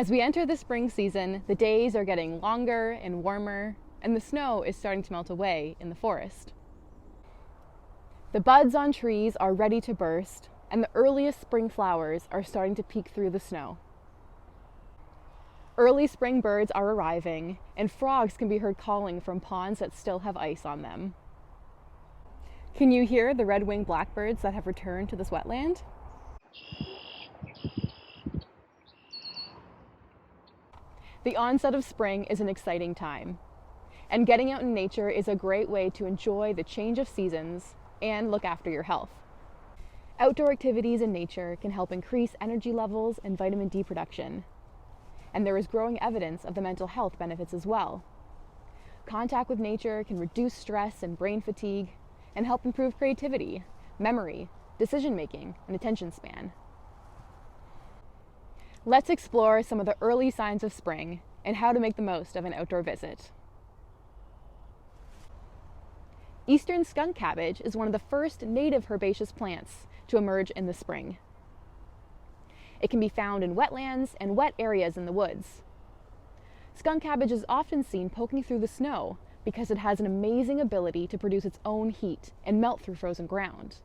As we enter the spring season, the days are getting longer and warmer, and the snow is starting to melt away in the forest. The buds on trees are ready to burst, and the earliest spring flowers are starting to peek through the snow. Early spring birds are arriving, and frogs can be heard calling from ponds that still have ice on them. Can you hear the red-winged blackbirds that have returned to this wetland? The onset of spring is an exciting time, and getting out in nature is a great way to enjoy the change of seasons and look after your health. Outdoor activities in nature can help increase energy levels and vitamin D production, and there is growing evidence of the mental health benefits as well. Contact with nature can reduce stress and brain fatigue and help improve creativity, memory, decision-making, and attention span. Let's explore some of the early signs of spring and how to make the most of an outdoor visit. Eastern skunk cabbage is one of the first native herbaceous plants to emerge in the spring. It can be found in wetlands and wet areas in the woods. Skunk cabbage is often seen poking through the snow because it has an amazing ability to produce its own heat and melt through frozen ground.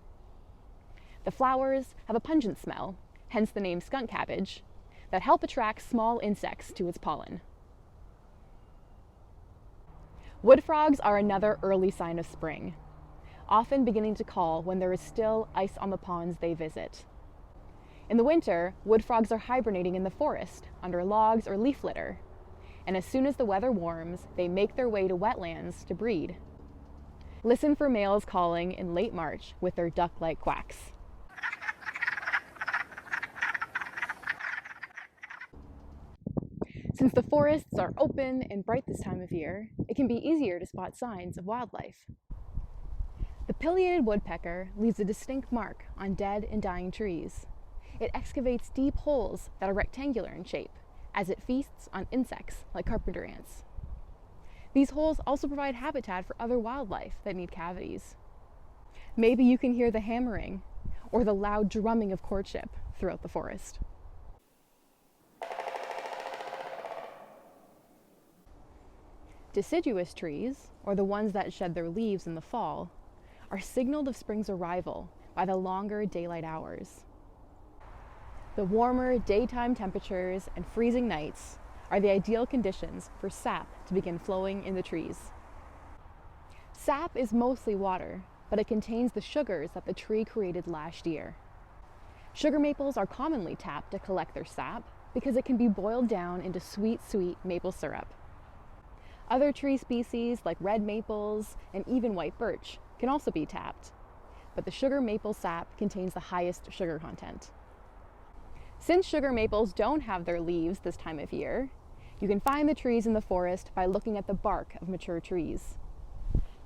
The flowers have a pungent smell, hence the name skunk cabbage, that help attract small insects to its pollen. Wood frogs are another early sign of spring, often beginning to call when there is still ice on the ponds they visit. In the winter, wood frogs are hibernating in the forest, under logs or leaf litter, and as soon as the weather warms, they make their way to wetlands to breed. Listen for males calling in late March with their duck-like quacks. Since the forests are open and bright this time of year, it can be easier to spot signs of wildlife. The pileated woodpecker leaves a distinct mark on dead and dying trees. It excavates deep holes that are rectangular in shape, as it feasts on insects like carpenter ants. These holes also provide habitat for other wildlife that need cavities. Maybe you can hear the hammering or the loud drumming of courtship throughout the forest. Deciduous trees, or the ones that shed their leaves in the fall, are signaled of spring's arrival by the longer daylight hours. The warmer daytime temperatures and freezing nights are the ideal conditions for sap to begin flowing in the trees. Sap is mostly water, but it contains the sugars that the tree created last year. Sugar maples are commonly tapped to collect their sap because it can be boiled down into sweet maple syrup. Other tree species like red maples and even white birch can also be tapped, but the sugar maple sap contains the highest sugar content. Since sugar maples don't have their leaves this time of year, you can find the trees in the forest by looking at the bark of mature trees.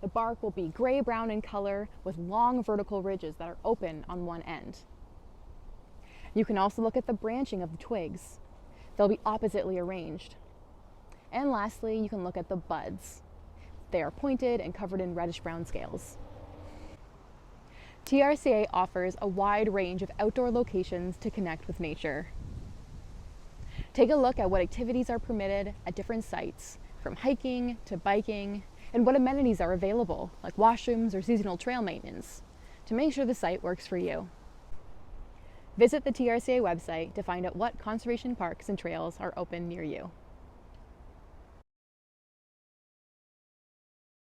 The bark will be gray-brown in color with long vertical ridges that are open on one end. You can also look at the branching of the twigs. They'll be oppositely arranged. And lastly, you can look at the buds. They are pointed and covered in reddish-brown scales. TRCA offers a wide range of outdoor locations to connect with nature. Take a look at what activities are permitted at different sites, from hiking to biking, and what amenities are available, like washrooms or seasonal trail maintenance, to make sure the site works for you. Visit the TRCA website to find out what conservation parks and trails are open near you.